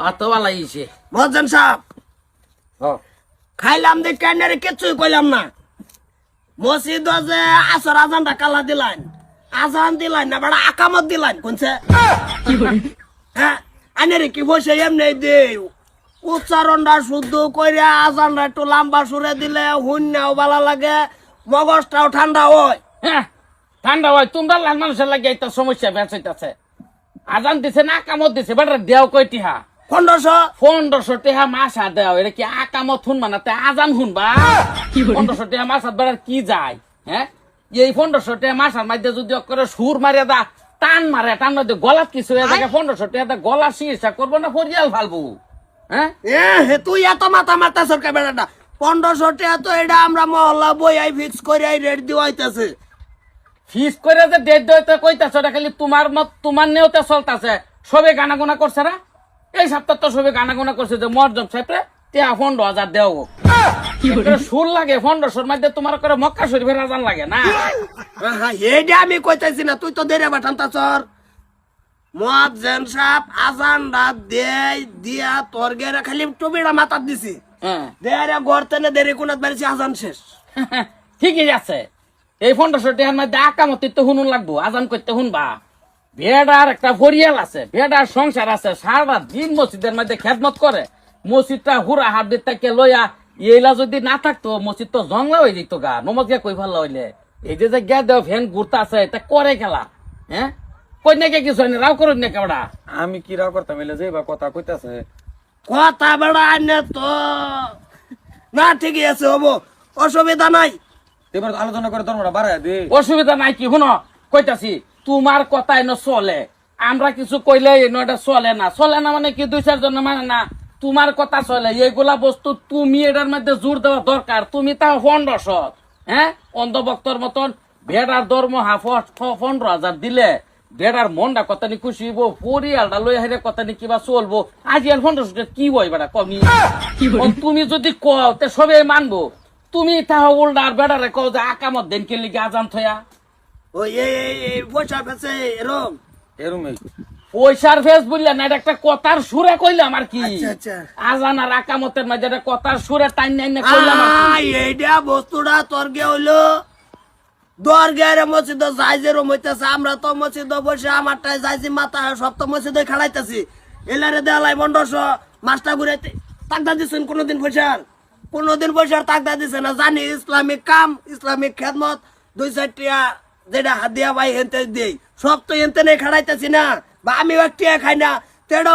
অত বালাইছে মহাজন সাহেব খাইলাম দেখ কেনারে কিছুই কইলাম না মসজিদ যে আসর আজানটা কালা দিলাইন আজান দিলাইন না বড় আকামত দিলাইন কোনছে হ্যাঁ আনেরে কি বসে এমনি দে উচ্চারণটা শুদ্ধ কইরা আজানটা একটু লম্বা সুরে দিলে হুন্নাও ভালো লাগে মগজটাও ঠান্ডা হয় হ্যাঁ ঠান্ডা হয় তোমরা লাল মানুষের লাগে একটা সমস্যা বেঁচেছে আজান দিছে না আকামত দিছে বেটা দেও কই টিহা 1500 টিহা মাসা দেও এটা কি আকামত হুন মানাতে আজান হুনবা 1500 টিহা মাসা বেড়ার কি যায় হ্যাঁ এই 1500 টিহা মাসার মধ্যে যদি করে সুর মারিয়া দা টান মারে টান মধ্যে গলাত কিছু হয়ে থাকে 1500 টিহা গলা চিকিৎসা করবো না ফরিয়াল ফালবো হ্যাঁ তুই এত মাথা মারতা সরকার বেড়াটা 1500 টাকা তো এটা আমরা মহল্লা বই আই ফিক্স করে আই রেট দিওয়াইতাছে ফিক্স করে যে ডেট দিতে কইতাছ এটা খালি তোমার মত তোমার নেওতে চলতাছে সবে গানা গুনা করছে না এই সপ্তাহ তো সবে গানা গুনা করছে যে মরজম সাহেবরে টিয়া 15000 দেও সুর লাগে 1500 মধ্যে তোমার করে মক্কা শরীফের আজান লাগে না এইটা আমি কইতাছি না তুই তো দেরে বাটানতা চর মুয়াজ্জিন সাহেব আজান রাত দেই দিয়া তোর গেরা খালি টুবিটা মাথাত দিছি দেরে গর্তেনে দেরি কোনাত বাড়িছি আজান শেষ ঠিকই আছে এই 1500 টাকার মধ্যে আকামতি তো হুনুন লাগবো আজান করতে হুনবা ভেড়ার একটা পরিয়াল আছে ভেড়ার সংসার আছে সারা দিন মসজিদের মধ্যে খেদমত করে মসজিদটা হুরা হাত থেকে লইয়া এইলা যদি না থাকতো মসজিদ তো জংলা হয়ে যেত গা নমাজ গিয়া কই ভালো হইলে এই যে গিয়া দেও ফ্যান ঘুরতে আছে তা করে খেলা হ্যাঁ কই নাকি কিছু হয়নি রাও করুন না কেবড়া আমি কি রাও করতাম এলে যে বা কথা কইতাছে কথা বেড়া আনে তো না ঠিকই আছে হবো অসুবিধা নাই এবার আলোচনা করে তোমরা বাড়ায় দে অসুবিধা নাই কি শুনো কইতাছি তোমার কথা এনে চলে আমরা কিছু কইলে এটা চলে না মানে কি 2-4 জন মানে না তোমার কথা চলে এইগুলা বস্তু তুমি এটার মধ্যে জোর দেওয়া দরকার তুমি তা 1500 হ্যাঁ অন্ধভক্তর মতন ভেড়ার ধর্ম 15,000 দিলে ভেড়ার মনটা কত নি খুশি হইব পরিয়ালটা লই হাইরে কত নি কিবা চলবো আজি আর 1500 কি বই বেড়া কমি তুমি যদি কও তে সবাই মানবো তুমি তাহা উল্টা আর বেড়ারে কও যে আকামত দেন কে লিগে আজান থয়া ওই এই পয়সা পেছে এরমই পয়সার ফেস বললে না এটা একটা কথার সুরে কইলাম আর কি আচ্ছা আজান আর আকামতের মাঝে একটা কথার সুরে টাইন না কইলাম এইটা বস্তুটা তর্গে হইলো দরগের মসজিদ যাইজে রুম হইতেছে আমরা তো মসজিদ বসে আমারটাই যাইছি মাথা সব তো মসজিদে খেলাইতেছি এলারে দেওয়ালাই 1500 মাস্টা ঘুরাইতে তাকদা দিচ্ছেন কোনোদিন পয়সার তাকদা দিচ্ছে না জানি ইসলামিক কাম ইসলামিক খেদমত 2-4 টিয়া যেটা হাত দিয়া ভাই হেনতে দেই সব তো হেনতে নেই খাড়াইতেছি না বা আমি এক টিয়া খাই না তেড়া